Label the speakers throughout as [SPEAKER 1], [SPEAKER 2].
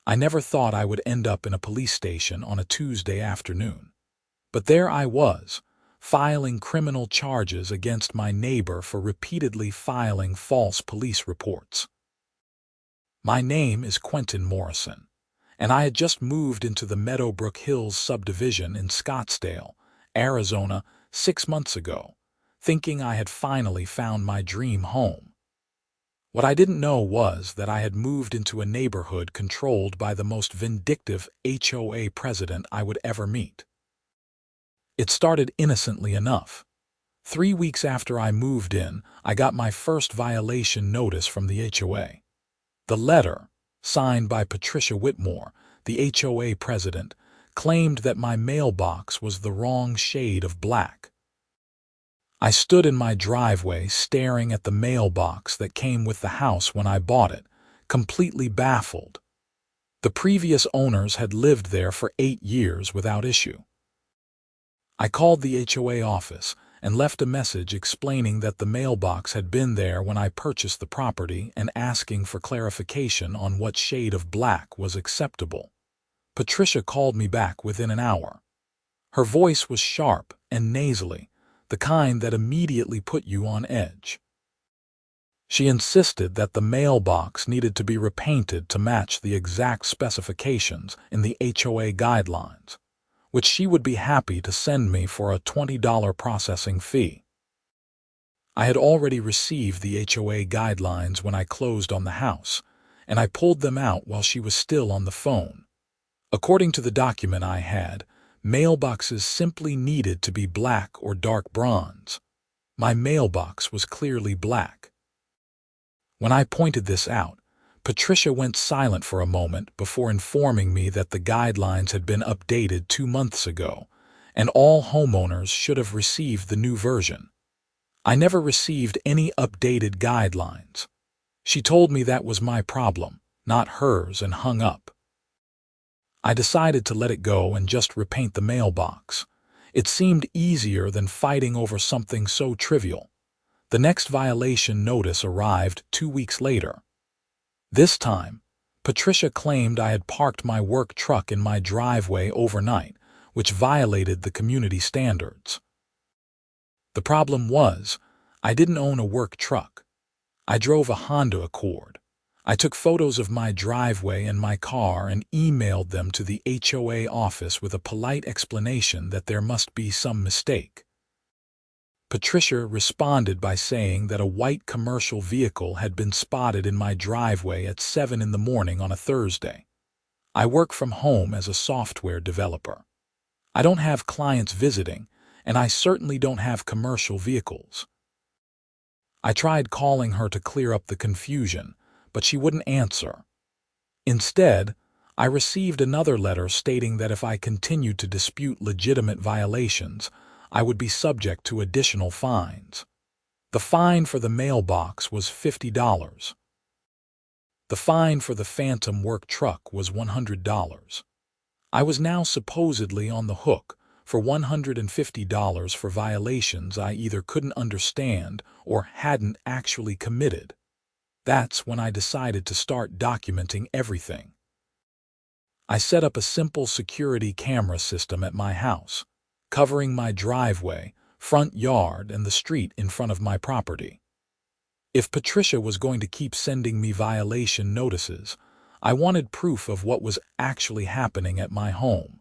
[SPEAKER 1] I never thought I would end up in a police station on a Tuesday afternoon. But there I was, filing criminal charges against my neighbor for repeatedly filing false police reports. My name is Quentin Morrison, and I had just moved into the Meadowbrook Hills subdivision in Scottsdale, Arizona, 6 months ago, thinking I had finally found my dream home. What I didn't know was that I had moved into a neighborhood controlled by the most vindictive HOA president I would ever meet. It started innocently enough. 3 weeks after I moved in, I got my first violation notice from the HOA. The letter, signed by Patricia Whitmore, the HOA president, claimed that my mailbox was the wrong shade of black. I stood in my driveway staring at the mailbox that came with the house when I bought it, completely baffled. The previous owners had lived there for 8 years without issue. I called the HOA office and left a message explaining that the mailbox had been there when I purchased the property and asking for clarification on what shade of black was acceptable. Patricia called me back within an hour. Her voice was sharp and nasally, the kind that immediately put you on edge. She insisted that the mailbox needed to be repainted to match the exact specifications in the HOA guidelines, which she would be happy to send me for a $20 processing fee. I had already received the HOA guidelines when I closed on the house, and I pulled them out while she was still on the phone. According to the document I had, mailboxes simply needed to be black or dark bronze. My mailbox was clearly black. When I pointed this out, Patricia went silent for a moment before informing me that the guidelines had been updated 2 months ago, and all homeowners should have received the new version. I never received any updated guidelines. She told me that was my problem, not hers, and hung up. I decided to let it go and just repaint the mailbox. It seemed easier than fighting over something so trivial. The next violation notice arrived 2 weeks later. This time, Patricia claimed I had parked my work truck in my driveway overnight, which violated the community standards. The problem was, I didn't own a work truck. I drove a Honda Accord. I took photos of my driveway and my car and emailed them to the HOA office with a polite explanation that there must be some mistake. Patricia responded by saying that a white commercial vehicle had been spotted in my driveway at 7 in the morning on a Thursday. I work from home as a software developer. I don't have clients visiting, and I certainly don't have commercial vehicles. I tried calling her to clear up the confusion, but she wouldn't answer. Instead, I received another letter stating that if I continued to dispute legitimate violations, I would be subject to additional fines. The fine for the mailbox was $50. The fine for the phantom work truck was $100. I was now supposedly on the hook for $150 for violations I either couldn't understand or hadn't actually committed. That's when I decided to start documenting everything. I set up a simple security camera system at my house, covering my driveway, front yard, and the street in front of my property. If Patricia was going to keep sending me violation notices, I wanted proof of what was actually happening at my home.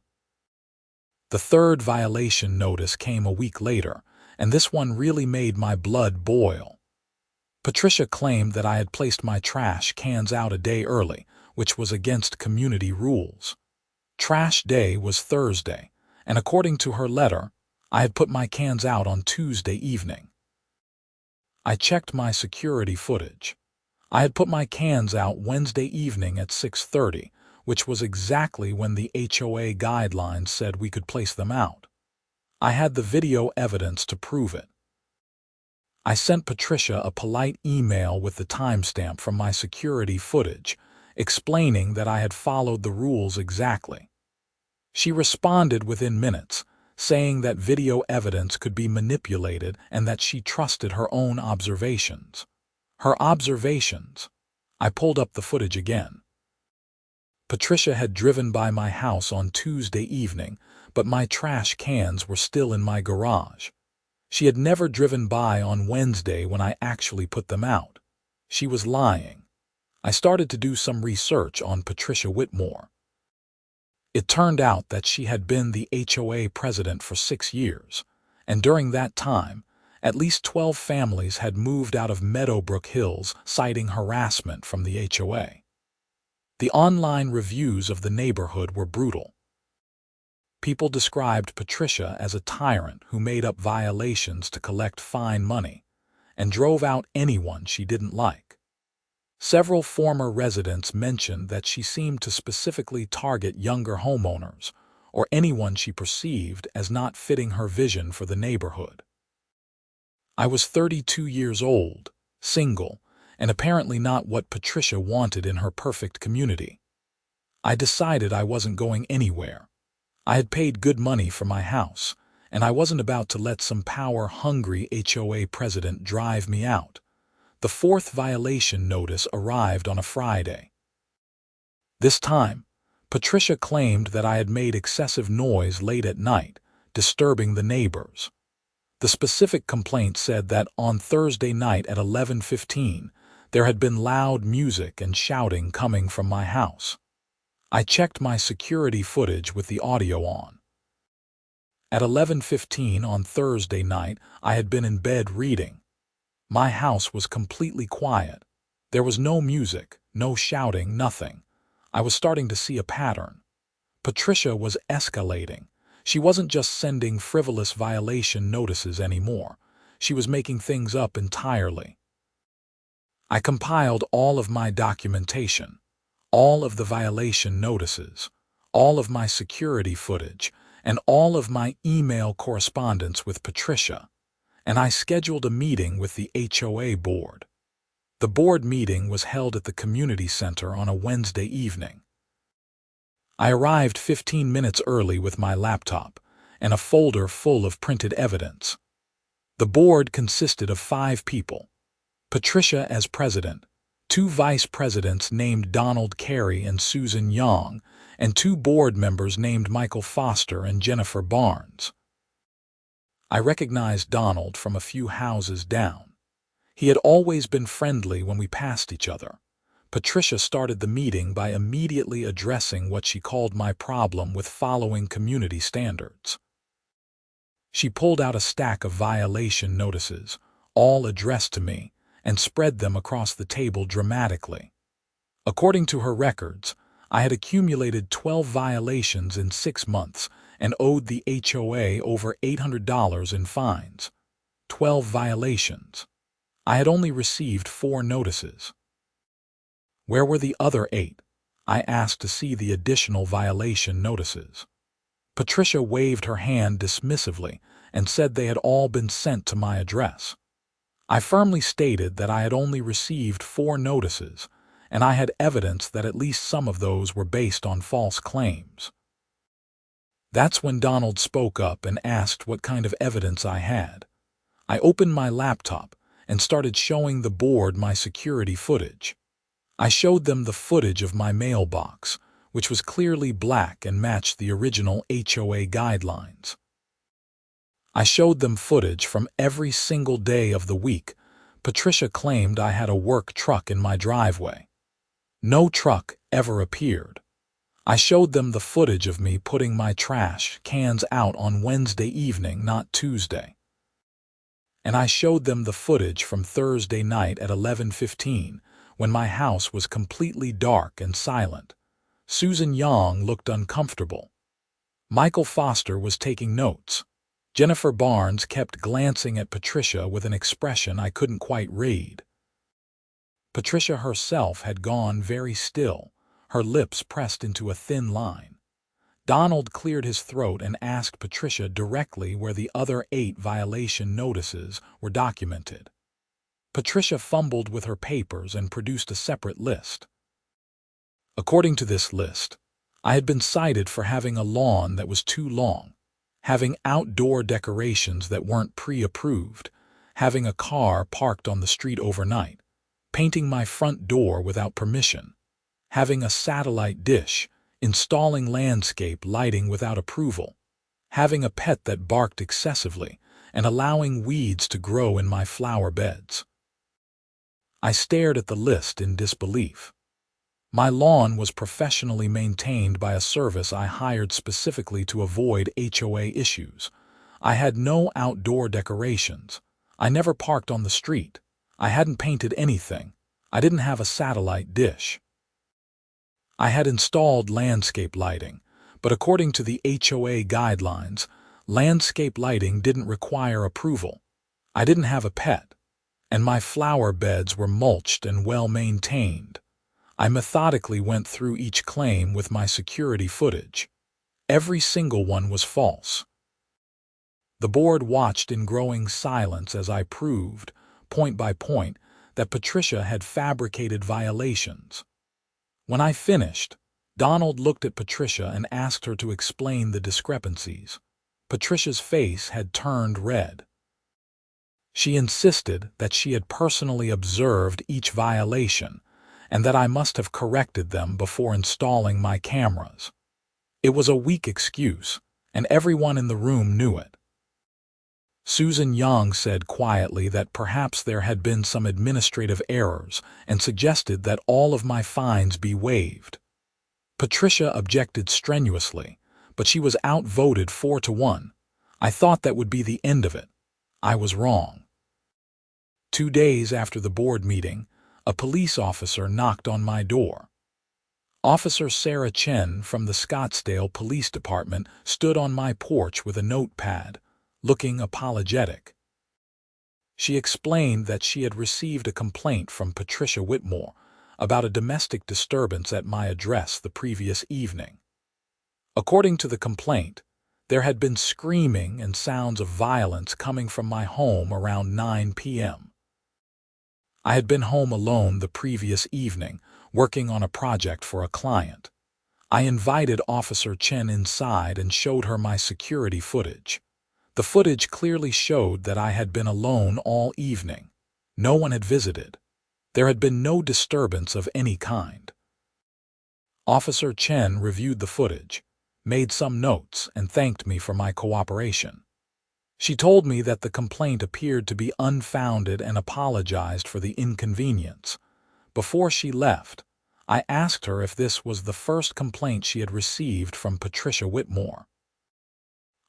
[SPEAKER 1] The third violation notice came a week later, and this one really made my blood boil. Patricia claimed that I had placed my trash cans out a day early, which was against community rules. Trash day was Thursday, and according to her letter, I had put my cans out on Tuesday evening. I checked my security footage. I had put my cans out Wednesday evening at 6:30, which was exactly when the HOA guidelines said we could place them out. I had the video evidence to prove it. I sent Patricia a polite email with the timestamp from my security footage, explaining that I had followed the rules exactly. She responded within minutes, saying that video evidence could be manipulated and that she trusted her own observations. Her observations. I pulled up the footage again. Patricia had driven by my house on Tuesday evening, but my trash cans were still in my garage. She had never driven by on Wednesday when I actually put them out. She was lying. I started to do some research on Patricia Whitmore. It turned out that she had been the HOA president for 6 years, and during that time, at least 12 families had moved out of Meadowbrook Hills citing harassment from the HOA. The online reviews of the neighborhood were brutal. People described Patricia as a tyrant who made up violations to collect fine money and drove out anyone she didn't like. Several former residents mentioned that she seemed to specifically target younger homeowners or anyone she perceived as not fitting her vision for the neighborhood. I was 32 years old, single, and apparently not what Patricia wanted in her perfect community. I decided I wasn't going anywhere. I had paid good money for my house, and I wasn't about to let some power-hungry HOA president drive me out. The fourth violation notice arrived on a Friday. This time, Patricia claimed that I had made excessive noise late at night, disturbing the neighbors. The specific complaint said that on Thursday night at 11:15, there had been loud music and shouting coming from my house. I checked my security footage with the audio on. At 11:15 on Thursday night, I had been in bed reading. My house was completely quiet. There was no music, no shouting, nothing. I was starting to see a pattern. Patricia was escalating. She wasn't just sending frivolous violation notices anymore. She was making things up entirely. I compiled all of my documentation, all of the violation notices, all of my security footage, and all of my email correspondence with Patricia, and I scheduled a meeting with the HOA board. The board meeting was held at the community center on a Wednesday evening. I arrived 15 minutes early with my laptop and a folder full of printed evidence. The board consisted of 5 people. Patricia as president, 2 vice presidents named Donald Carey and Susan Young, and 2 board members named Michael Foster and Jennifer Barnes. I recognized Donald from a few houses down. He had always been friendly when we passed each other. Patricia started the meeting by immediately addressing what she called my problem with following community standards. She pulled out a stack of violation notices, all addressed to me, and spread them across the table dramatically. According to her records, I had accumulated 12 violations in 6 months and owed the HOA over $800 in fines. 12 violations. I had only received 4 notices. Where were the other 8? I asked to see the additional violation notices. Patricia waved her hand dismissively and said they had all been sent to my address. I firmly stated that I had only received 4 notices, and I had evidence that at least some of those were based on false claims. That's when Donald spoke up and asked what kind of evidence I had. I opened my laptop and started showing the board my security footage. I showed them the footage of my mailbox, which was clearly black and matched the original HOA guidelines. I showed them footage from every single day of the week. Patricia claimed I had a work truck in my driveway. No truck ever appeared. I showed them the footage of me putting my trash cans out on Wednesday evening, not Tuesday. And I showed them the footage from Thursday night at 11:15, when my house was completely dark and silent. Susan Young looked uncomfortable. Michael Foster was taking notes. Jennifer Barnes kept glancing at Patricia with an expression I couldn't quite read. Patricia herself had gone very still, her lips pressed into a thin line. Donald cleared his throat and asked Patricia directly where the other 8 violation notices were documented. Patricia fumbled with her papers and produced a separate list. According to this list, I had been cited for having a lawn that was too long, having outdoor decorations that weren't pre-approved, having a car parked on the street overnight, painting my front door without permission, having a satellite dish, installing landscape lighting without approval, having a pet that barked excessively, and allowing weeds to grow in my flower beds. I stared at the list in disbelief. My lawn was professionally maintained by a service I hired specifically to avoid HOA issues. I had no outdoor decorations. I never parked on the street. I hadn't painted anything. I didn't have a satellite dish. I had installed landscape lighting, but according to the HOA guidelines, landscape lighting didn't require approval. I didn't have a pet, and my flower beds were mulched and well maintained. I methodically went through each claim with my security footage. Every single one was false. The board watched in growing silence as I proved, point by point, that Patricia had fabricated violations. When I finished, Donald looked at Patricia and asked her to explain the discrepancies. Patricia's face had turned red. She insisted that she had personally observed each violation and that I must have corrected them before installing my cameras. It was a weak excuse, and everyone in the room knew it. Susan Young said quietly that perhaps there had been some administrative errors and suggested that all of my fines be waived. Patricia objected strenuously, but she was outvoted 4-1. I thought that would be the end of it. I was wrong. 2 days after the board meeting, a police officer knocked on my door. Officer Sarah Chen from the Scottsdale Police Department stood on my porch with a notepad, looking apologetic. She explained that she had received a complaint from Patricia Whitmore about a domestic disturbance at my address the previous evening. According to the complaint, there had been screaming and sounds of violence coming from my home around 9 p.m. I had been home alone the previous evening, working on a project for a client. I invited Officer Chen inside and showed her my security footage. The footage clearly showed that I had been alone all evening. No one had visited. There had been no disturbance of any kind. Officer Chen reviewed the footage, made some notes, and thanked me for my cooperation. She told me that the complaint appeared to be unfounded and apologized for the inconvenience. Before she left, I asked her if this was the first complaint she had received from Patricia Whitmore.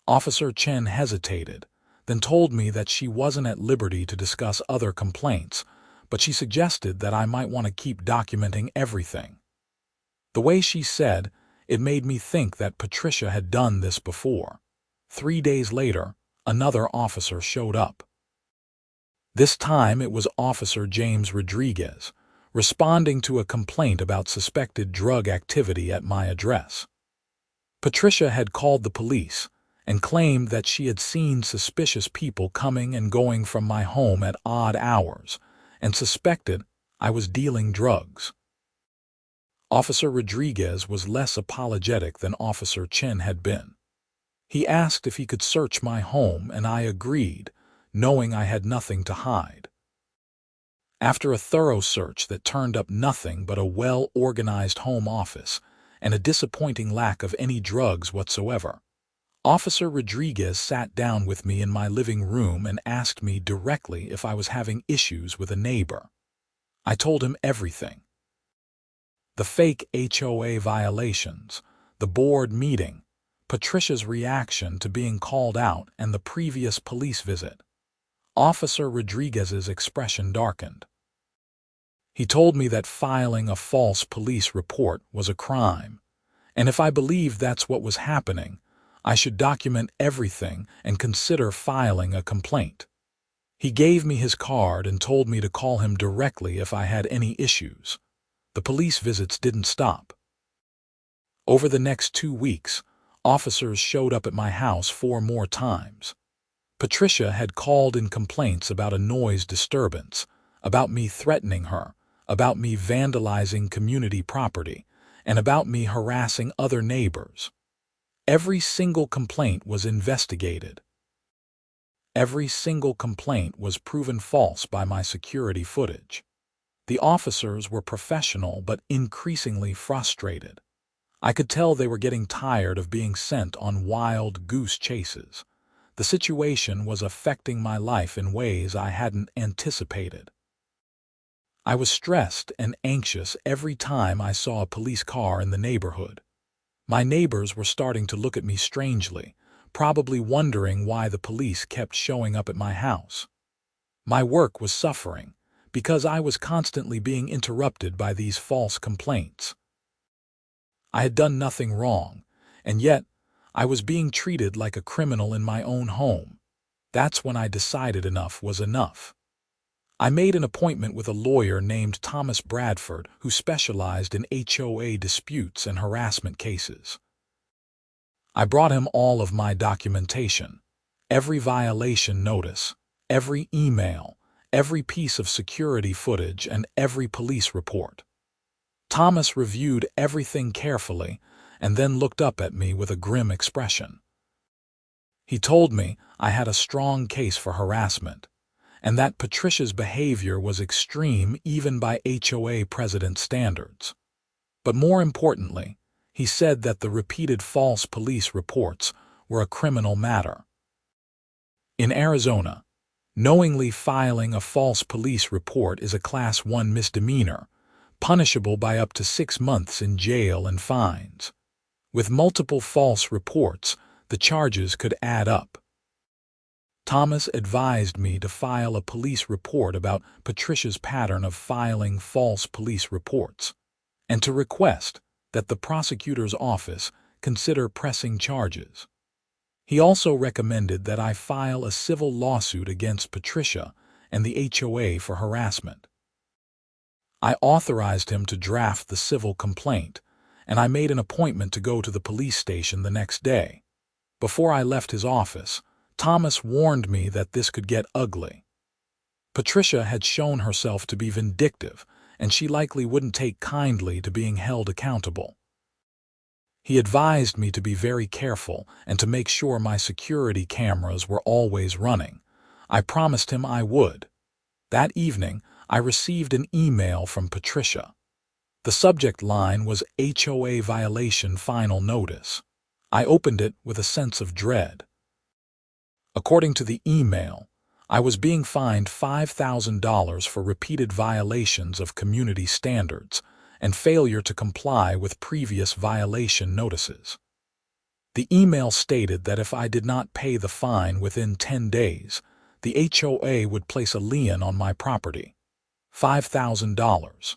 [SPEAKER 1] Officer Chen hesitated, then told me that she wasn't at liberty to discuss other complaints, but she suggested that I might want to keep documenting everything. The way she said, it made me think that Patricia had done this before. 3 days later, another officer showed up. This time it was Officer James Rodriguez, responding to a complaint about suspected drug activity at my address. Patricia had called the police and claimed that she had seen suspicious people coming and going from my home at odd hours and suspected I was dealing drugs. Officer Rodriguez was less apologetic than Officer Chen had been. He asked if he could search my home, and I agreed, knowing I had nothing to hide. After a thorough search that turned up nothing but a well-organized home office and a disappointing lack of any drugs whatsoever, Officer Rodriguez sat down with me in my living room and asked me directly if I was having issues with a neighbor. I told him everything. The fake HOA violations, the board meeting, Patricia's reaction to being called out, and the previous police visit. Officer Rodriguez's expression darkened. He told me that filing a false police report was a crime, and if I believed that's what was happening, I should document everything and consider filing a complaint. He gave me his card and told me to call him directly if I had any issues. The police visits didn't stop. Over the next 2 weeks, officers showed up at my house 4 more times. Patricia had called in complaints about a noise disturbance, about me threatening her, about me vandalizing community property, and about me harassing other neighbors. Every single complaint was investigated. Every single complaint was proven false by my security footage. The officers were professional but increasingly frustrated. I could tell they were getting tired of being sent on wild goose chases. The situation was affecting my life in ways I hadn't anticipated. I was stressed and anxious every time I saw a police car in the neighborhood. My neighbors were starting to look at me strangely, probably wondering why the police kept showing up at my house. My work was suffering because I was constantly being interrupted by these false complaints. I had done nothing wrong, and yet I was being treated like a criminal in my own home. That's when I decided enough was enough. I made an appointment with a lawyer named Thomas Bradford who specialized in HOA disputes and harassment cases. I brought him all of my documentation, every violation notice, every email, every piece of security footage, and every police report. Thomas reviewed everything carefully and then looked up at me with a grim expression. He told me I had a strong case for harassment, and that Patricia's behavior was extreme even by HOA president standards. But more importantly, he said that the repeated false police reports were a criminal matter. In Arizona, knowingly filing a false police report is a Class 1 misdemeanor, punishable by up to 6 months in jail and fines. With multiple false reports, the charges could add up. Thomas advised me to file a police report about Patricia's pattern of filing false police reports, and to request that the prosecutor's office consider pressing charges. He also recommended that I file a civil lawsuit against Patricia and the HOA for harassment. I authorized him to draft the civil complaint, and I made an appointment to go to the police station the next day. Before I left his office, Thomas warned me that this could get ugly. Patricia had shown herself to be vindictive, and she likely wouldn't take kindly to being held accountable. He advised me to be very careful and to make sure my security cameras were always running. I promised him I would. That evening, I received an email from Patricia. The subject line was HOA violation final notice. I opened it with a sense of dread. According to the email, I was being fined $5,000 for repeated violations of community standards and failure to comply with previous violation notices. The email stated that if I did not pay the fine within 10 days, the HOA would place a lien on my property. $5,000.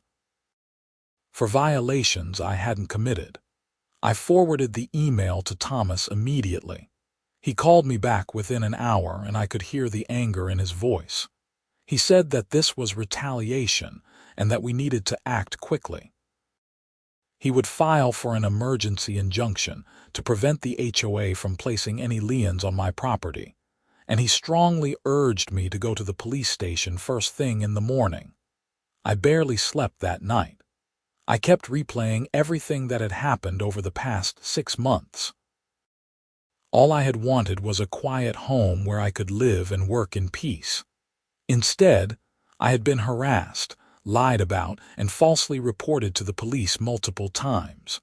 [SPEAKER 1] For violations I hadn't committed. I forwarded the email to Thomas immediately. He called me back within an hour, and I could hear the anger in his voice. He said that this was retaliation and that we needed to act quickly. He would file for an emergency injunction to prevent the HOA from placing any liens on my property, and he strongly urged me to go to the police station first thing in the morning. I barely slept that night. I kept replaying everything that had happened over the past 6 months. All I had wanted was a quiet home where I could live and work in peace. Instead, I had been harassed, lied about, and falsely reported to the police multiple times.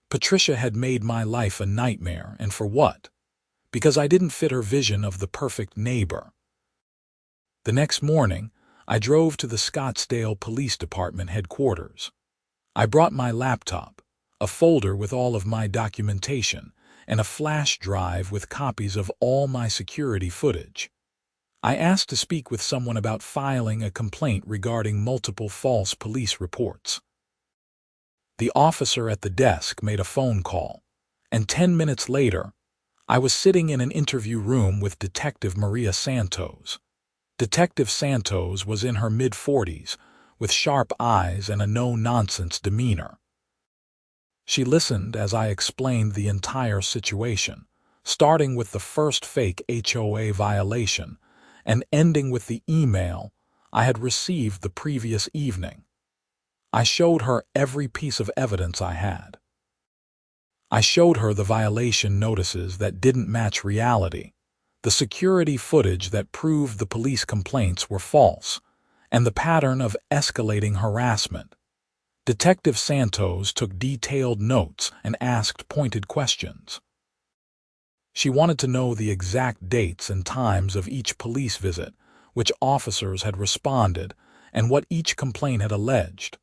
[SPEAKER 1] Patricia had made my life a nightmare, and for what? Because I didn't fit her vision of the perfect neighbor. The next morning, I drove to the Scottsdale Police Department headquarters. I brought my laptop, a folder with all of my documentation, and a flash drive with copies of all my security footage. I asked to speak with someone about filing a complaint regarding multiple false police reports. The officer at the desk made a phone call, and 10 minutes later, I was sitting in an interview room with Detective Maria Santos. Detective Santos was in her mid-40s, with sharp eyes and a no-nonsense demeanor. She listened as I explained the entire situation, starting with the first fake HOA violation and ending with the email I had received the previous evening. I showed her every piece of evidence I had. I showed her the violation notices that didn't match reality, the security footage that proved the police complaints were false, and the pattern of escalating harassment. Detective Santos took detailed notes and asked pointed questions. She wanted to know the exact dates and times of each police visit, which officers had responded, and what each complaint had alleged.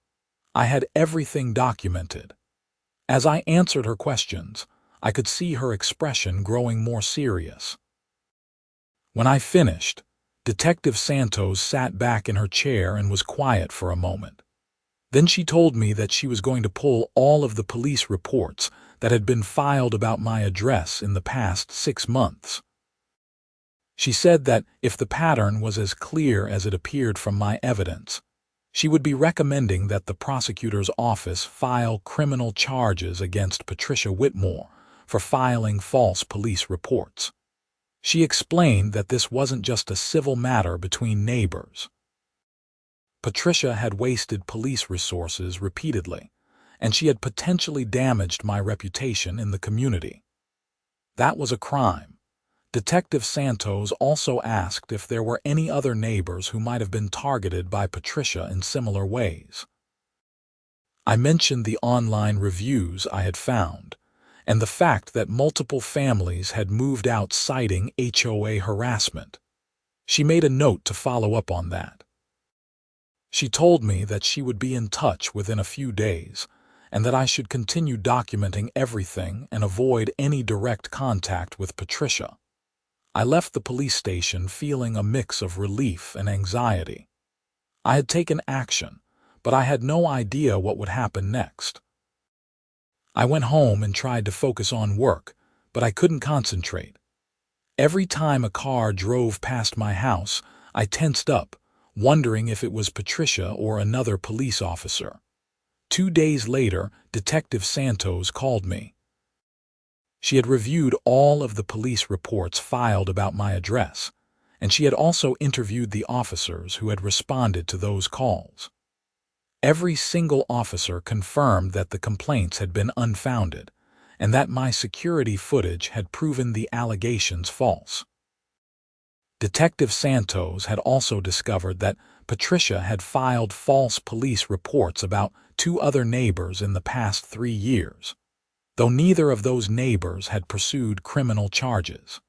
[SPEAKER 1] I had everything documented. As I answered her questions, I could see her expression growing more serious. When I finished, Detective Santos sat back in her chair and was quiet for a moment. Then she told me that she was going to pull all of the police reports that had been filed about my address in the past 6 months. She said that if the pattern was as clear as it appeared from my evidence, she would be recommending that the prosecutor's office file criminal charges against Patricia Whitmore for filing false police reports. She explained that this wasn't just a civil matter between neighbors. Patricia had wasted police resources repeatedly, and she had potentially damaged my reputation in the community. That was a crime. Detective Santos also asked if there were any other neighbors who might have been targeted by Patricia in similar ways. I mentioned the online reviews I had found, and the fact that multiple families had moved out citing HOA harassment. She made a note to follow up on that. She told me that she would be in touch within a few days, and that I should continue documenting everything and avoid any direct contact with Patricia. I left the police station feeling a mix of relief and anxiety. I had taken action, but I had no idea what would happen next. I went home and tried to focus on work, but I couldn't concentrate. Every time a car drove past my house, I tensed up, wondering if it was Patricia or another police officer. 2 days later, Detective Santos called me. She had reviewed all of the police reports filed about my address, and she had also interviewed the officers who had responded to those calls. Every single officer confirmed that the complaints had been unfounded, and that my security footage had proven the allegations false. Detective Santos had also discovered that Patricia had filed false police reports about 2 other neighbors in the past 3 years, though neither of those neighbors had pursued criminal charges.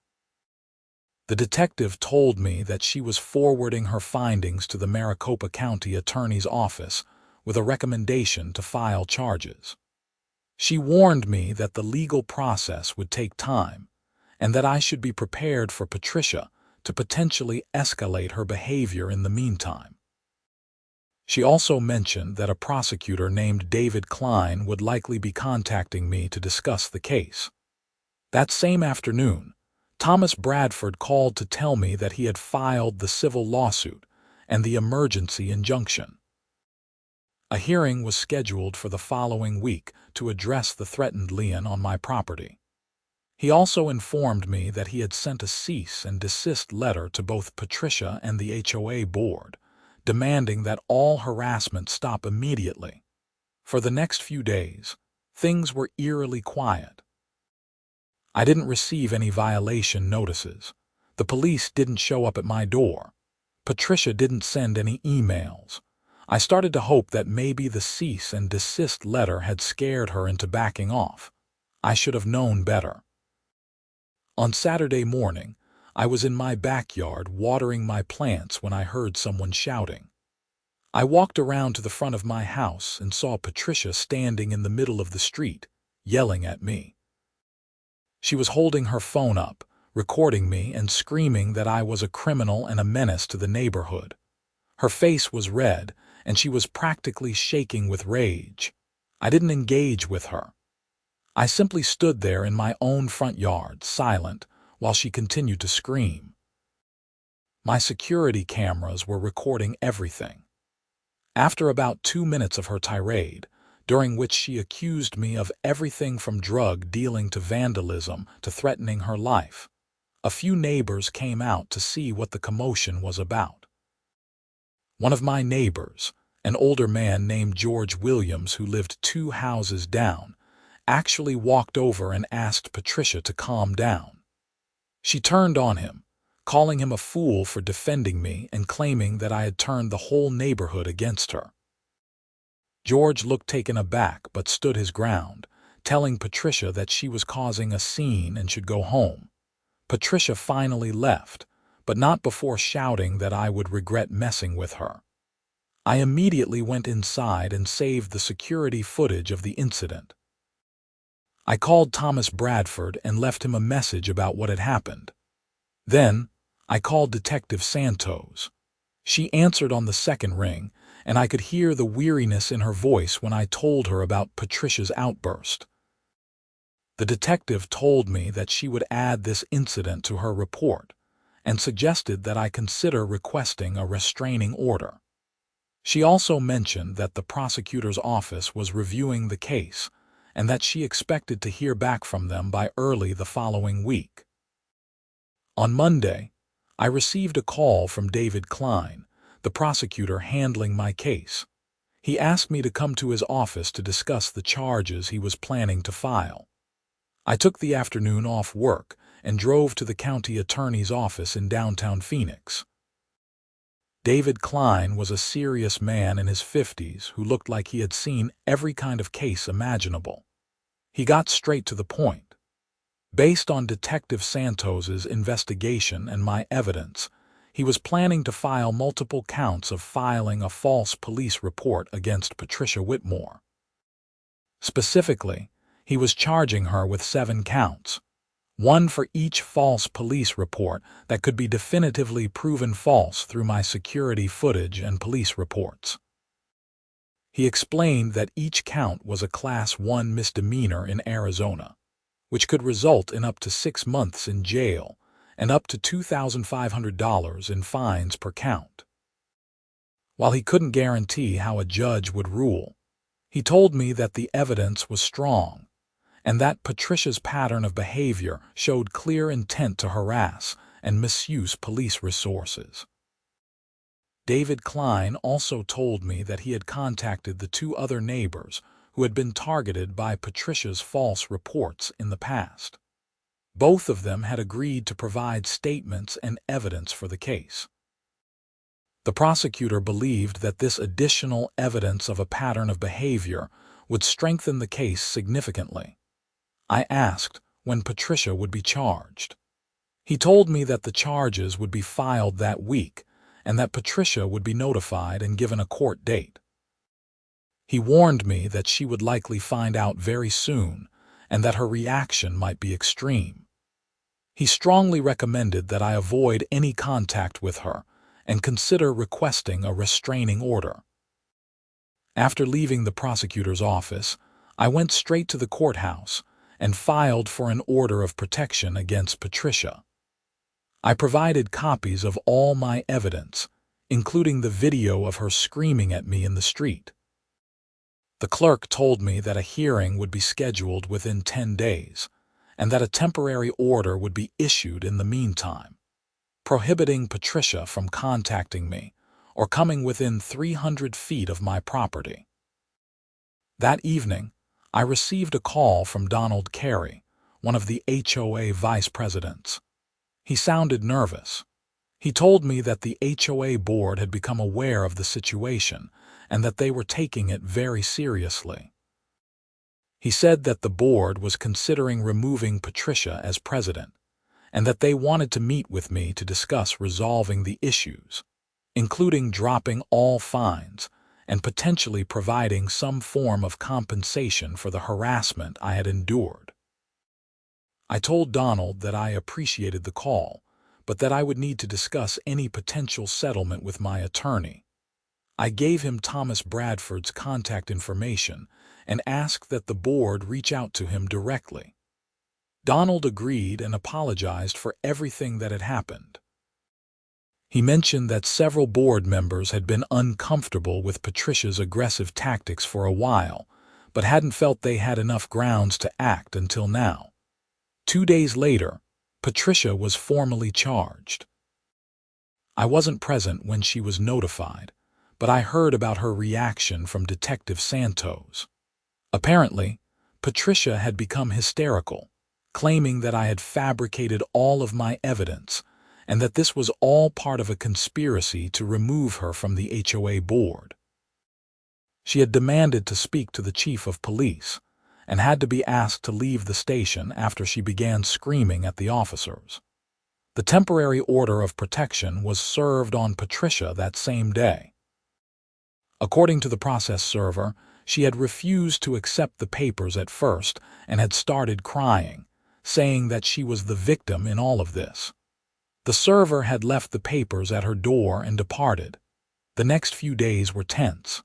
[SPEAKER 1] The detective told me that she was forwarding her findings to the Maricopa County Attorney's Office with a recommendation to file charges. She warned me that the legal process would take time, and that I should be prepared for Patricia to potentially escalate her behavior in the meantime. She also mentioned that a prosecutor named David Klein would likely be contacting me to discuss the case. That same afternoon, Thomas Bradford called to tell me that he had filed the civil lawsuit and the emergency injunction. A hearing was scheduled for the following week to address the threatened lien on my property. He also informed me that he had sent a cease and desist letter to both Patricia and the HOA board, demanding that all harassment stop immediately. For the next few days, things were eerily quiet. I didn't receive any violation notices. The police didn't show up at my door. Patricia didn't send any emails. I started to hope that maybe the cease and desist letter had scared her into backing off. I should have known better. On Saturday morning, I was in my backyard watering my plants when I heard someone shouting. I walked around to the front of my house and saw Patricia standing in the middle of the street, yelling at me. She was holding her phone up, recording me and screaming that I was a criminal and a menace to the neighborhood. Her face was red, and she was practically shaking with rage. I didn't engage with her. I simply stood there in my own front yard, silent, while she continued to scream. My security cameras were recording everything. After about 2 minutes of her tirade, during which she accused me of everything from drug dealing to vandalism to threatening her life, a few neighbors came out to see what the commotion was about. One of my neighbors, an older man named George Williams who lived 2 houses down, actually walked over and asked Patricia to calm down. She turned on him, calling him a fool for defending me and claiming that I had turned the whole neighborhood against her. George looked taken aback but stood his ground, telling Patricia that she was causing a scene and should go home. Patricia finally left, but not before shouting that I would regret messing with her. I immediately went inside and saved the security footage of the incident. I called Thomas Bradford and left him a message about what had happened. Then, I called Detective Santos. She answered on the second ring, and I could hear the weariness in her voice when I told her about Patricia's outburst. The detective told me that she would add this incident to her report and suggested that I consider requesting a restraining order. She also mentioned that the prosecutor's office was reviewing the case and that she expected to hear back from them by early the following week. On Monday, I received a call from David Klein, the prosecutor handling my case. He asked me to come to his office to discuss the charges he was planning to file. I took the afternoon off work and drove to the county attorney's office in downtown Phoenix. David Klein was a serious man in his 50s who looked like he had seen every kind of case imaginable. He got straight to the point. Based on Detective Santos's investigation and my evidence, he was planning to file multiple counts of filing a false police report against Patricia Whitmore. Specifically, he was charging her with 7 counts, one for each false police report that could be definitively proven false through my security footage and police reports. He explained that each count was a Class 1 misdemeanor in Arizona, which could result in up to 6 months in jail and up to $2,500 in fines per count. While he couldn't guarantee how a judge would rule, he told me that the evidence was strong and that Patricia's pattern of behavior showed clear intent to harass and misuse police resources. David Klein also told me that he had contacted the 2 other neighbors who had been targeted by Patricia's false reports in the past. Both of them had agreed to provide statements and evidence for the case. The prosecutor believed that this additional evidence of a pattern of behavior would strengthen the case significantly. I asked when Patricia would be charged. He told me that the charges would be filed that week and that Patricia would be notified and given a court date. He warned me that she would likely find out very soon and that her reaction might be extreme. He strongly recommended that I avoid any contact with her and consider requesting a restraining order. After leaving the prosecutor's office, I went straight to the courthouse and filed for an order of protection against Patricia. I provided copies of all my evidence, including the video of her screaming at me in the street. The clerk told me that a hearing would be scheduled within 10 days, and that a temporary order would be issued in the meantime, prohibiting Patricia from contacting me or coming within 300 feet of my property. That evening, I received a call from Donald Carey, one of the HOA vice presidents. He sounded nervous. He told me that the HOA board had become aware of the situation and that they were taking it very seriously. He said that the board was considering removing Patricia as president and that they wanted to meet with me to discuss resolving the issues, including dropping all fines and potentially providing some form of compensation for the harassment I had endured. I told Donald that I appreciated the call, but that I would need to discuss any potential settlement with my attorney. I gave him Thomas Bradford's contact information and asked that the board reach out to him directly. Donald agreed and apologized for everything that had happened. He mentioned that several board members had been uncomfortable with Patricia's aggressive tactics for a while, but hadn't felt they had enough grounds to act until now. 2 days later, Patricia was formally charged. I wasn't present when she was notified, but I heard about her reaction from Detective Santos. Apparently, Patricia had become hysterical, claiming that I had fabricated all of my evidence and that this was all part of a conspiracy to remove her from the HOA board. She had demanded to speak to the chief of police and had to be asked to leave the station after she began screaming at the officers. The temporary order of protection was served on Patricia that same day. According to the process server, she had refused to accept the papers at first and had started crying, saying that she was the victim in all of this. The server had left the papers at her door and departed. The next few days were tense.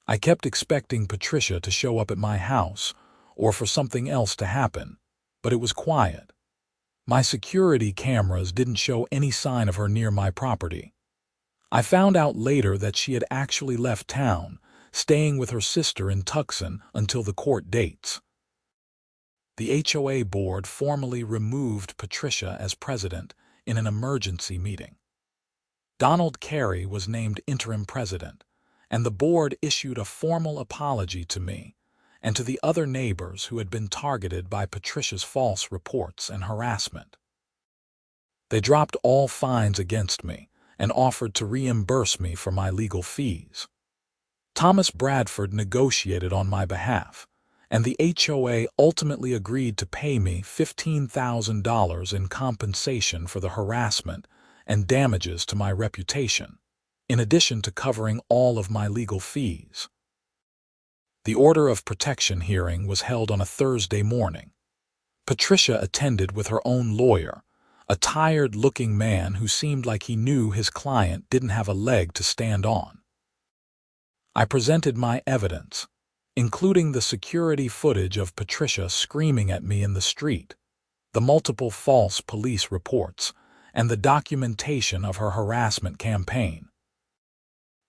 [SPEAKER 1] I kept expecting Patricia to show up at my house or for something else to happen, but it was quiet. My security cameras didn't show any sign of her near my property. I found out later that she had actually left town, staying with her sister in Tucson until the court dates. The HOA board formally removed Patricia as president in an emergency meeting. Donald Carey was named interim president, and the board issued a formal apology to me and to the other neighbors who had been targeted by Patricia's false reports and harassment. They dropped all fines against me and offered to reimburse me for my legal fees. Thomas Bradford negotiated on my behalf, and the HOA ultimately agreed to pay me $15,000 in compensation for the harassment and damages to my reputation, in addition to covering all of my legal fees. The order of protection hearing was held on a Thursday morning. Patricia attended with her own lawyer, a tired-looking man who seemed like he knew his client didn't have a leg to stand on. I presented my evidence, including the security footage of Patricia screaming at me in the street, the multiple false police reports, and the documentation of her harassment campaign.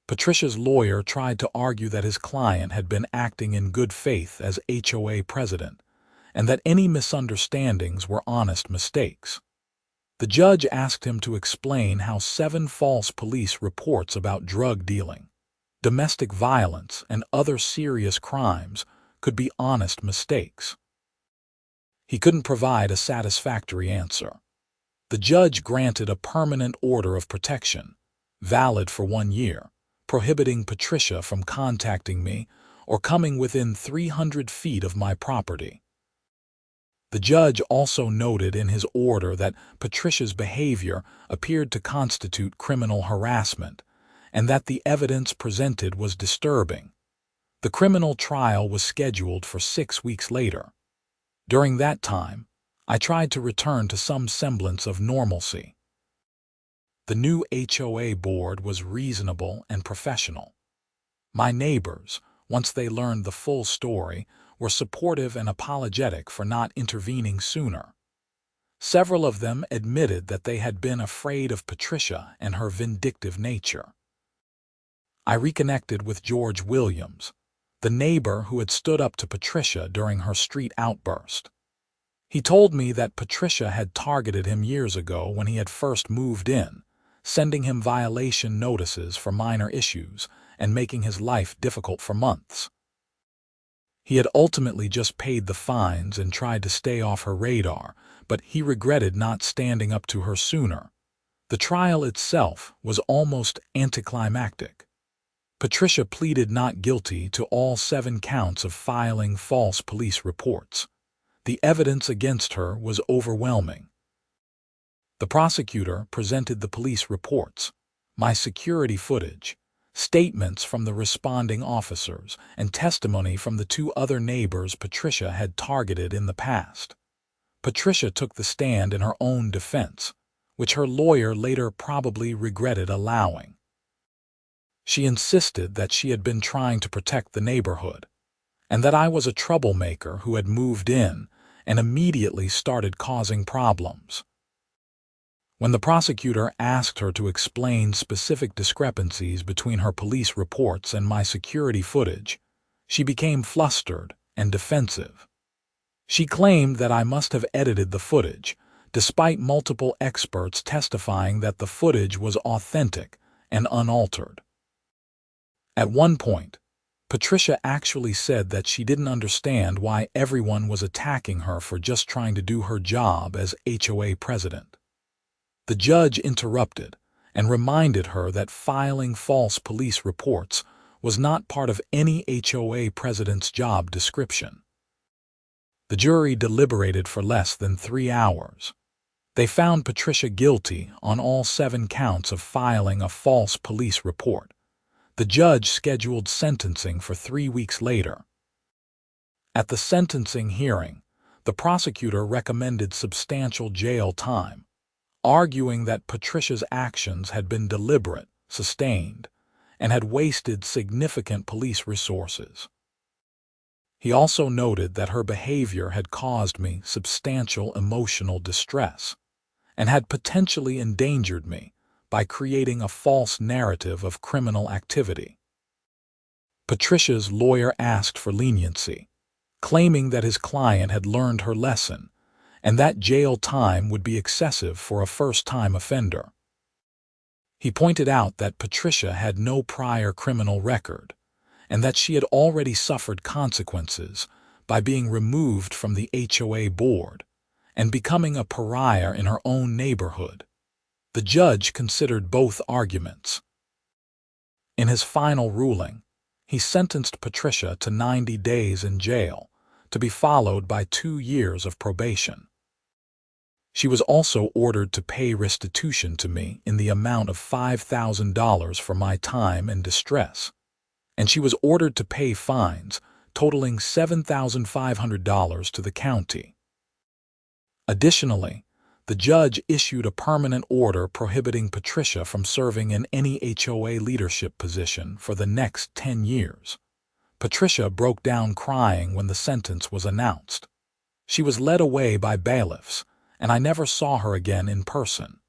[SPEAKER 1] Patricia's lawyer tried to argue that his client had been acting in good faith as HOA president, and that any misunderstandings were honest mistakes. The judge asked him to explain how 7 false police reports about drug dealing, domestic violence, and other serious crimes could be honest mistakes. He couldn't provide a satisfactory answer. The judge granted a permanent order of protection, valid for 1 year, prohibiting Patricia from contacting me or coming within 300 feet of my property. The judge also noted in his order that Patricia's behavior appeared to constitute criminal harassment, and that the evidence presented was disturbing. The criminal trial was scheduled for 6 weeks later. During that time, I tried to return to some semblance of normalcy. The new HOA board was reasonable and professional. My neighbors, once they learned the full story, were supportive and apologetic for not intervening sooner. Several of them admitted that they had been afraid of Patricia and her vindictive nature. I reconnected with George Williams, the neighbor who had stood up to Patricia during her street outburst. He told me that Patricia had targeted him years ago when he had first moved in, sending him violation notices for minor issues and making his life difficult for months. He had ultimately just paid the fines and tried to stay off her radar, but he regretted not standing up to her sooner. The trial itself was almost anticlimactic. Patricia pleaded not guilty to all 7 counts of filing false police reports. The evidence against her was overwhelming. The prosecutor presented the police reports, my security footage, statements from the responding officers, and testimony from the 2 other neighbors Patricia had targeted in the past. Patricia took the stand in her own defense, which her lawyer later probably regretted allowing. She insisted that she had been trying to protect the neighborhood, and that I was a troublemaker who had moved in and immediately started causing problems. When the prosecutor asked her to explain specific discrepancies between her police reports and my security footage, she became flustered and defensive. She claimed that I must have edited the footage, despite multiple experts testifying that the footage was authentic and unaltered. At one point, Patricia actually said that she didn't understand why everyone was attacking her for just trying to do her job as HOA president. The judge interrupted and reminded her that filing false police reports was not part of any HOA president's job description. The jury deliberated for less than 3 hours. They found Patricia guilty on all 7 counts of filing a false police report. The judge scheduled sentencing for 3 weeks later. At the sentencing hearing, the prosecutor recommended substantial jail time, arguing that Patricia's actions had been deliberate, sustained, and had wasted significant police resources. He also noted that her behavior had caused me substantial emotional distress and had potentially endangered me by creating a false narrative of criminal activity. Patricia's lawyer asked for leniency, claiming that his client had learned her lesson and that jail time would be excessive for a first-time offender. He pointed out that Patricia had no prior criminal record and that she had already suffered consequences by being removed from the HOA board and becoming a pariah in her own neighborhood. The judge considered both arguments. In his final ruling, he sentenced Patricia to 90 days in jail, to be followed by 2 years of probation. She was also ordered to pay restitution to me in the amount of $5,000 for my time and distress, and she was ordered to pay fines totaling $7,500 to the county. Additionally, the judge issued a permanent order prohibiting Patricia from serving in any HOA leadership position for the next 10 years. Patricia broke down crying when the sentence was announced. She was led away by bailiffs, and I never saw her again in person.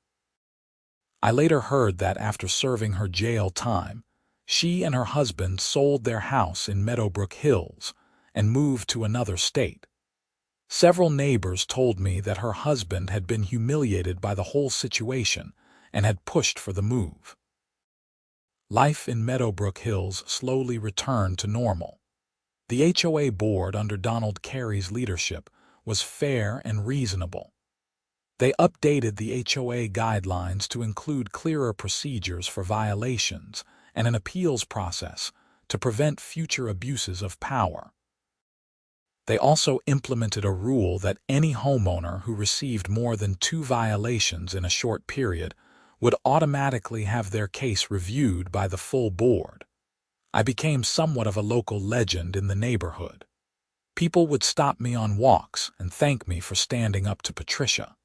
[SPEAKER 1] I later heard that after serving her jail time, she and her husband sold their house in Meadowbrook Hills and moved to another state. Several neighbors told me that her husband had been humiliated by the whole situation and had pushed for the move. Life in Meadowbrook Hills slowly returned to normal. The HOA board under Donald Carey's leadership was fair and reasonable. They updated the HOA guidelines to include clearer procedures for violations and an appeals process to prevent future abuses of power. They also implemented a rule that any homeowner who received more than 2 violations in a short period would automatically have their case reviewed by the full board. I became somewhat of a local legend in the neighborhood. People would stop me on walks and thank me for standing up to Patricia.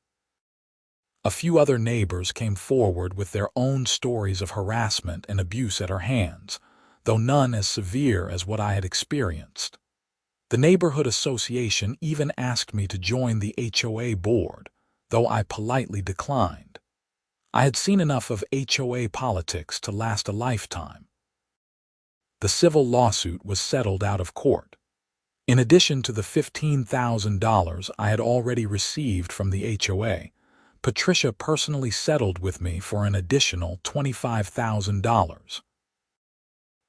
[SPEAKER 1] A few other neighbors came forward with their own stories of harassment and abuse at her hands, though none as severe as what I had experienced. The neighborhood association even asked me to join the HOA board, though I politely declined. I had seen enough of HOA politics to last a lifetime. The civil lawsuit was settled out of court. In addition to the $15,000 I had already received from the HOA, Patricia personally settled with me for an additional $25,000.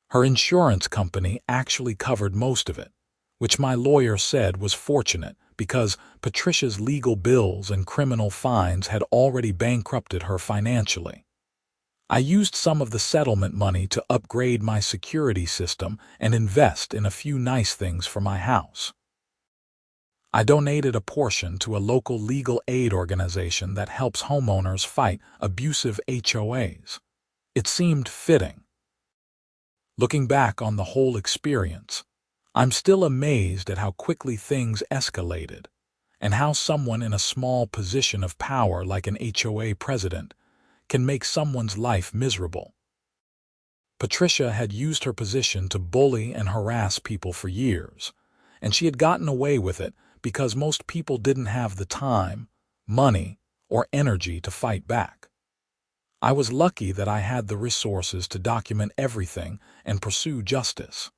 [SPEAKER 1] Her insurance company actually covered most of it, which my lawyer said was fortunate because Patricia's legal bills and criminal fines had already bankrupted her financially. I used some of the settlement money to upgrade my security system and invest in a few nice things for my house. I donated a portion to a local legal aid organization that helps homeowners fight abusive HOAs. It seemed fitting. Looking back on the whole experience, I'm still amazed at how quickly things escalated and how someone in a small position of power like an HOA president can make someone's life miserable. Patricia had used her position to bully and harass people for years, and she had gotten away with it because most people didn't have the time, money, or energy to fight back. I was lucky that I had the resources to document everything and pursue justice.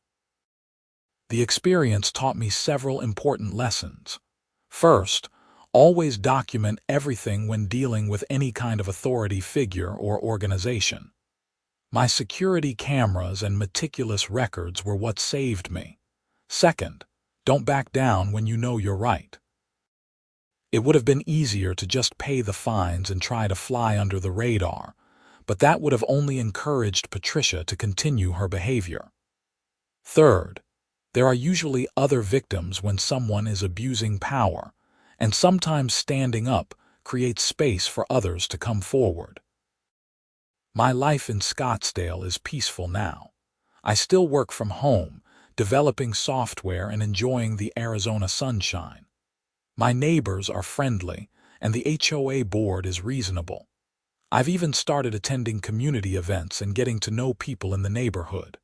[SPEAKER 1] The experience taught me several important lessons. First, always document everything when dealing with any kind of authority figure or organization. My security cameras and meticulous records were what saved me. Second, don't back down when you know you're right. It would have been easier to just pay the fines and try to fly under the radar, but that would have only encouraged Patricia to continue her behavior. Third, there are usually other victims when someone is abusing power, and sometimes standing up creates space for others to come forward. My life in Scottsdale is peaceful now. I still work from home, developing software and enjoying the Arizona sunshine. My neighbors are friendly, and the HOA board is reasonable. I've even started attending community events and getting to know people in the neighborhood.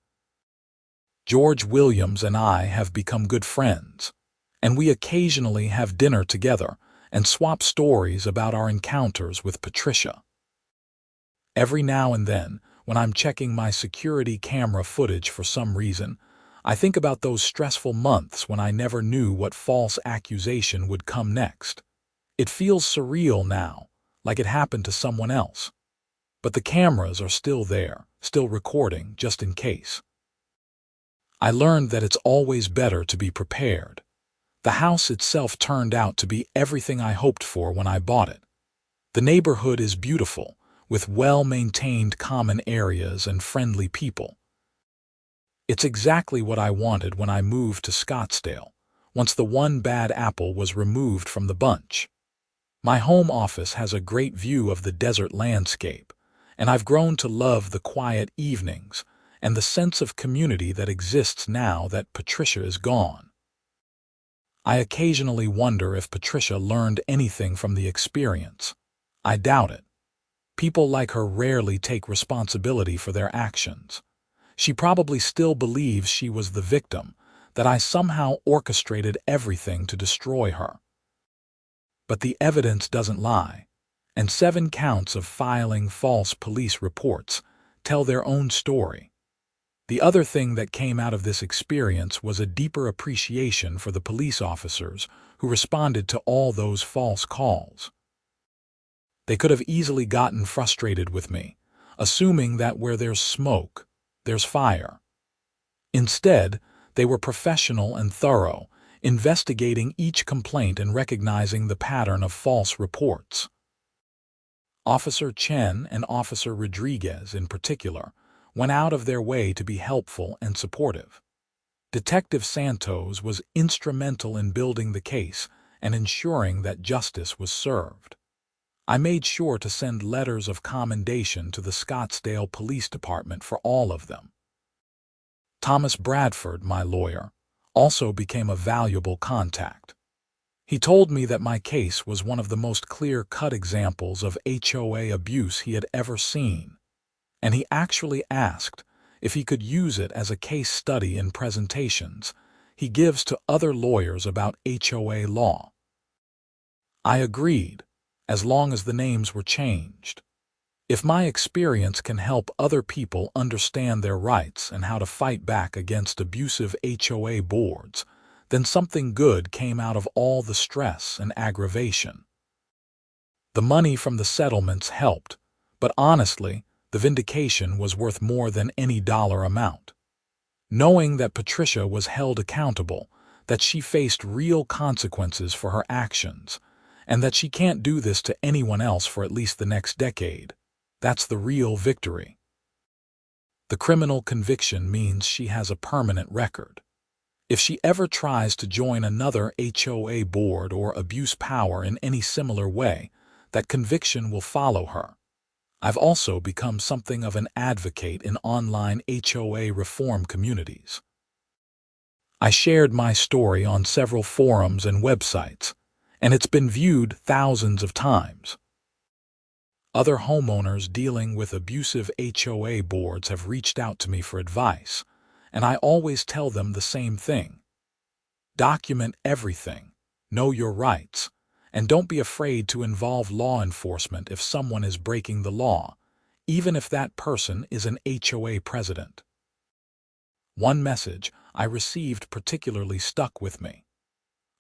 [SPEAKER 1] George Williams and I have become good friends, and we occasionally have dinner together and swap stories about our encounters with Patricia. Every now and then, when I'm checking my security camera footage for some reason, I think about those stressful months when I never knew what false accusation would come next. It feels surreal now, like it happened to someone else. But the cameras are still there, still recording, just in case. I learned that it's always better to be prepared. The house itself turned out to be everything I hoped for when I bought it. The neighborhood is beautiful, with well-maintained common areas and friendly people. It's exactly what I wanted when I moved to Scottsdale, once the one bad apple was removed from the bunch. My home office has a great view of the desert landscape, and I've grown to love the quiet evenings and the sense of community that exists now that Patricia is gone. I occasionally wonder if Patricia learned anything from the experience. I doubt it. People like her rarely take responsibility for their actions. She probably still believes she was the victim, that I somehow orchestrated everything to destroy her. But the evidence doesn't lie, and 7 counts of filing false police reports tell their own story. The other thing that came out of this experience was a deeper appreciation for the police officers who responded to all those false calls. They could have easily gotten frustrated with me, assuming that where there's smoke, there's fire. Instead, they were professional and thorough, investigating each complaint and recognizing the pattern of false reports. Officer Chen and Officer Rodriguez, in particular, went out of their way to be helpful and supportive. Detective Santos was instrumental in building the case and ensuring that justice was served. I made sure to send letters of commendation to the Scottsdale Police Department for all of them. Thomas Bradford, my lawyer, also became a valuable contact. He told me that my case was one of the most clear-cut examples of HOA abuse he had ever seen, and he actually asked if he could use it as a case study in presentations he gives to other lawyers about HOA law. I agreed, as long as the names were changed. If my experience can help other people understand their rights and how to fight back against abusive HOA boards, then something good came out of all the stress and aggravation. The money from the settlements helped, but honestly, the vindication was worth more than any dollar amount. Knowing that Patricia was held accountable, that she faced real consequences for her actions, and that she can't do this to anyone else for at least the next decade, that's the real victory. The criminal conviction means she has a permanent record. If she ever tries to join another HOA board or abuse power in any similar way, that conviction will follow her. I've also become something of an advocate in online HOA reform communities. I shared my story on several forums and websites, and it's been viewed thousands of times. Other homeowners dealing with abusive HOA boards have reached out to me for advice, and I always tell them the same thing. Document everything, know your rights, and don't be afraid to involve law enforcement if someone is breaking the law, even if that person is an HOA president. One message I received particularly stuck with me.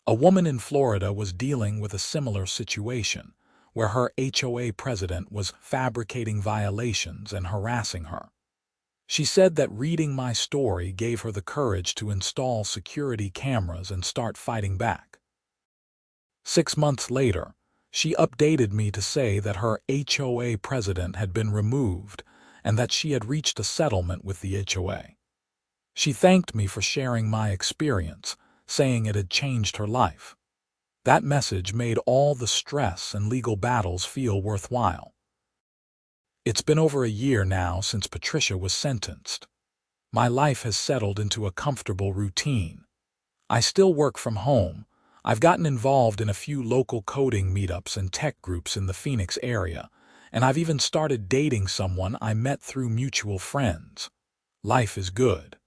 [SPEAKER 1] A woman in Florida was dealing with a similar situation, where her HOA president was fabricating violations and harassing her. She said that reading my story gave her the courage to install security cameras and start fighting back. 6 months later, she updated me to say that her HOA president had been removed and that she had reached a settlement with the HOA. She thanked me for sharing my experience, saying it had changed her life. That message made all the stress and legal battles feel worthwhile. It's been over a year now since Patricia was sentenced. My life has settled into a comfortable routine. I still work from home. I've gotten involved in a few local coding meetups and tech groups in the Phoenix area, and I've even started dating someone I met through mutual friends. Life is good.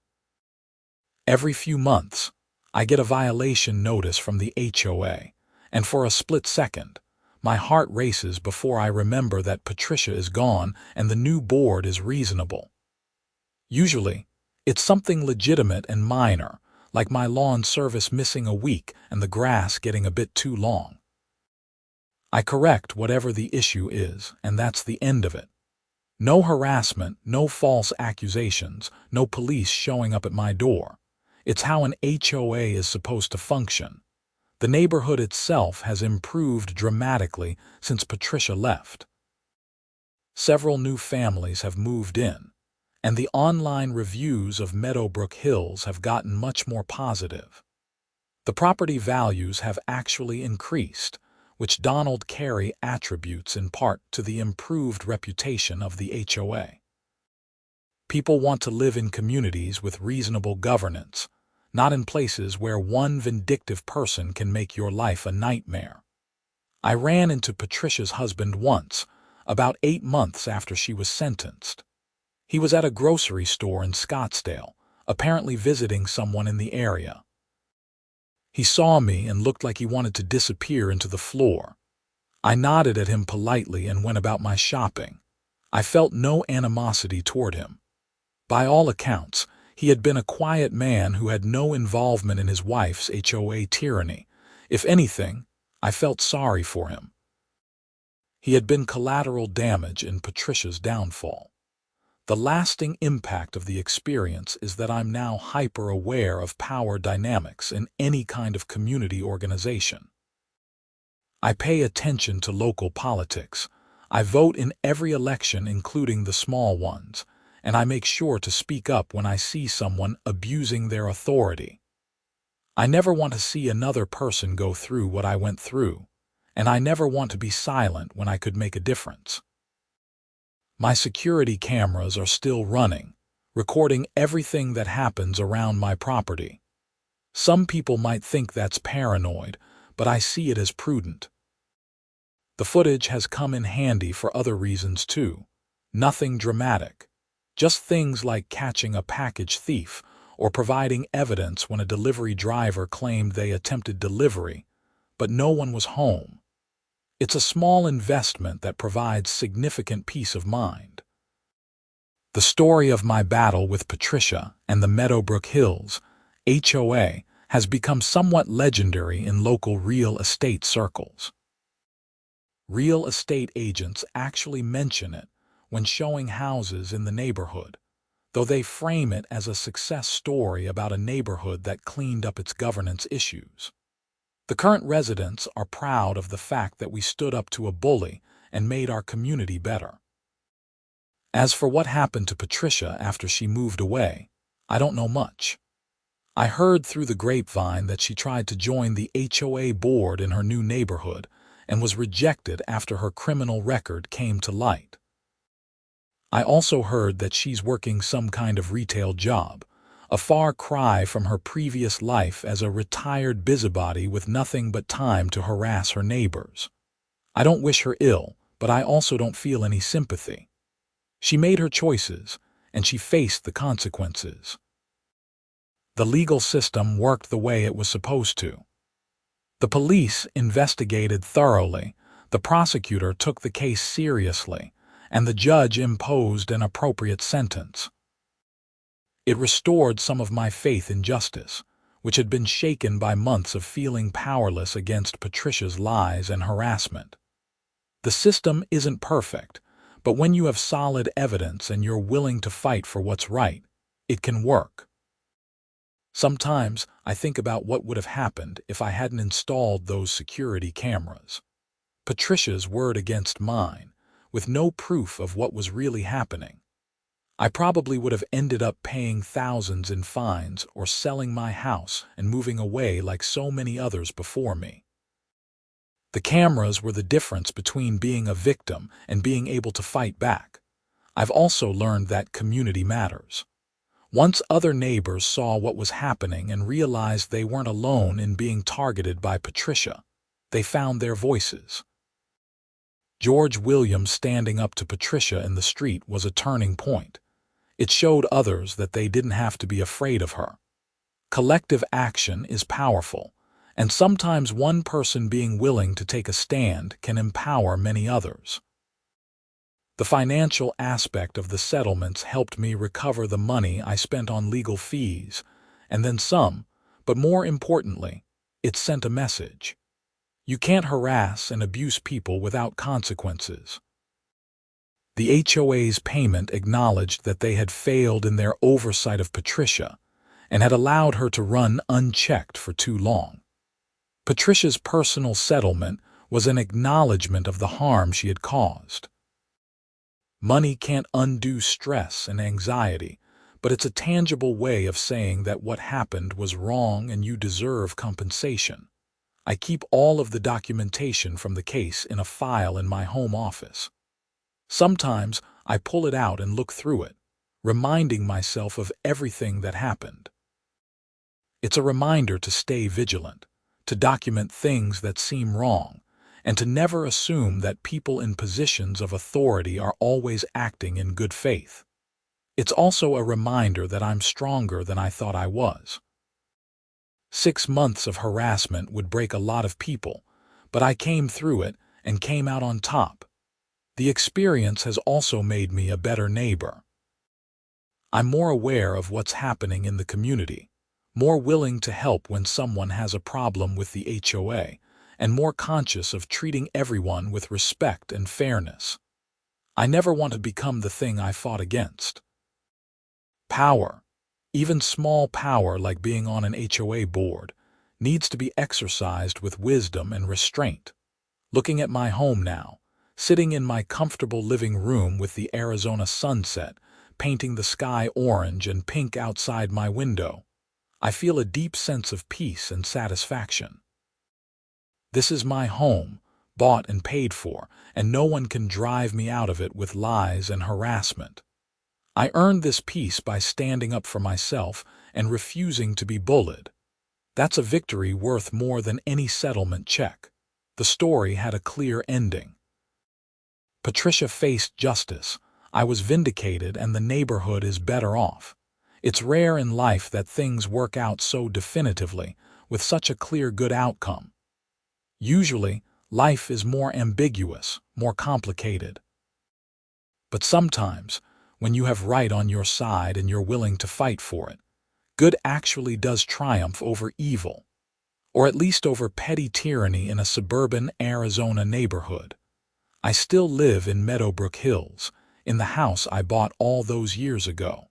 [SPEAKER 1] Every few months, I get a violation notice from the HOA, and for a split second, my heart races before I remember that Patricia is gone and the new board is reasonable. Usually, it's something legitimate and minor, like my lawn service missing a week and the grass getting a bit too long. I correct whatever the issue is, and that's the end of it. No harassment, no false accusations, no police showing up at my door. It's how an HOA is supposed to function. The neighborhood itself has improved dramatically since Patricia left. Several new families have moved in, and the online reviews of Meadowbrook Hills have gotten much more positive. The property values have actually increased, which Donald Carey attributes in part to the improved reputation of the HOA. People want to live in communities with reasonable governance, not in places where one vindictive person can make your life a nightmare. I ran into Patricia's husband once, about 8 months after she was sentenced. He was at a grocery store in Scottsdale, apparently visiting someone in the area. He saw me and looked like he wanted to disappear into the floor. I nodded at him politely and went about my shopping. I felt no animosity toward him. By all accounts, he had been a quiet man who had no involvement in his wife's HOA tyranny. If anything, I felt sorry for him. He had been collateral damage in Patricia's downfall. The lasting impact of the experience is that I'm now hyper-aware of power dynamics in any kind of community organization. I pay attention to local politics. I vote in every election, including the small ones, and I make sure to speak up when I see someone abusing their authority. I never want to see another person go through what I went through, and I never want to be silent when I could make a difference. My security cameras are still running, recording everything that happens around my property. Some people might think that's paranoid, but I see it as prudent. The footage has come in handy for other reasons too. Nothing dramatic. Just things like catching a package thief or providing evidence when a delivery driver claimed they attempted delivery, but no one was home. It's a small investment that provides significant peace of mind. The story of my battle with Patricia and the Meadowbrook Hills HOA has become somewhat legendary in local real estate circles. Real estate agents actually mention it when showing houses in the neighborhood, though they frame it as a success story about a neighborhood that cleaned up its governance issues. The current residents are proud of the fact that we stood up to a bully and made our community better. As for what happened to Patricia after she moved away, I don't know much. I heard through the grapevine that she tried to join the HOA board in her new neighborhood and was rejected after her criminal record came to light. I also heard that she's working some kind of retail job, a far cry from her previous life as a retired busybody with nothing but time to harass her neighbors. I don't wish her ill, but I also don't feel any sympathy. She made her choices, and she faced the consequences. The legal system worked the way it was supposed to. The police investigated thoroughly, the prosecutor took the case seriously, and the judge imposed an appropriate sentence. It restored some of my faith in justice, which had been shaken by months of feeling powerless against Patricia's lies and harassment. The system isn't perfect, but when you have solid evidence and you're willing to fight for what's right, it can work. Sometimes I think about what would have happened if I hadn't installed those security cameras. Patricia's word against mine, with no proof of what was really happening. I probably would have ended up paying thousands in fines or selling my house and moving away like so many others before me. The cameras were the difference between being a victim and being able to fight back. I've also learned that community matters. Once other neighbors saw what was happening and realized they weren't alone in being targeted by Patricia, they found their voices. George Williams standing up to Patricia in the street was a turning point. It showed others that they didn't have to be afraid of her. Collective action is powerful, and sometimes one person being willing to take a stand can empower many others. The financial aspect of the settlements helped me recover the money I spent on legal fees, and then some, but more importantly, it sent a message. You can't harass and abuse people without consequences. The HOA's payment acknowledged that they had failed in their oversight of Patricia and had allowed her to run unchecked for too long. Patricia's personal settlement was an acknowledgement of the harm she had caused. Money can't undo stress and anxiety, but it's a tangible way of saying that what happened was wrong and you deserve compensation. I keep all of the documentation from the case in a file in my home office. Sometimes I pull it out and look through it, reminding myself of everything that happened. It's a reminder to stay vigilant, to document things that seem wrong, and to never assume that people in positions of authority are always acting in good faith. It's also a reminder that I'm stronger than I thought I was. 6 months of harassment would break a lot of people, but I came through it and came out on top. The experience has also made me a better neighbor. I'm more aware of what's happening in the community, more willing to help when someone has a problem with the HOA, and more conscious of treating everyone with respect and fairness. I never want to become the thing I fought against. Power, even small power like being on an HOA board, needs to be exercised with wisdom and restraint. Looking at my home now, sitting in my comfortable living room with the Arizona sunset, painting the sky orange and pink outside my window, I feel a deep sense of peace and satisfaction. This is my home, bought and paid for, and no one can drive me out of it with lies and harassment. I earned this peace by standing up for myself and refusing to be bullied. That's a victory worth more than any settlement check. The story had a clear ending. Patricia faced justice. I was vindicated, and the neighborhood is better off. It's rare in life that things work out so definitively, with such a clear good outcome. Usually, life is more ambiguous, more complicated. But sometimes, when you have right on your side and you're willing to fight for it, good actually does triumph over evil, or at least over petty tyranny in a suburban Arizona neighborhood. I still live in Meadowbrook Hills, in the house I bought all those years ago.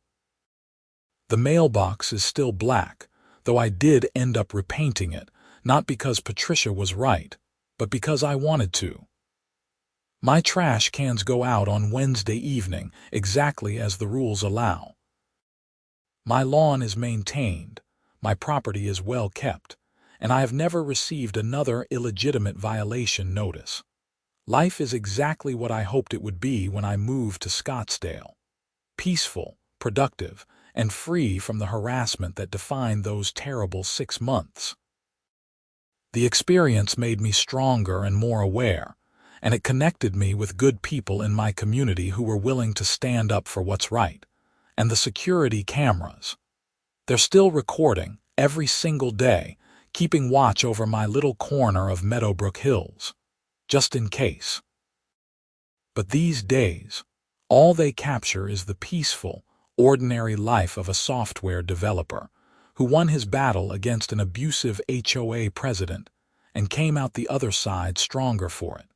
[SPEAKER 1] The mailbox is still black, though I did end up repainting it, not because Patricia was right, but because I wanted to. My trash cans go out on Wednesday evening, exactly as the rules allow. My lawn is maintained, my property is well kept, and I have never received another illegitimate violation notice. Life is exactly what I hoped it would be when I moved to Scottsdale. Peaceful, productive, and free from the harassment that defined those terrible 6 months. The experience made me stronger and more aware, and it connected me with good people in my community who were willing to stand up for what's right. And the security cameras. They're still recording, every single day, keeping watch over my little corner of Meadowbrook Hills, just in case. But these days, all they capture is the peaceful, ordinary life of a software developer who won his battle against an abusive HOA president and came out the other side stronger for it.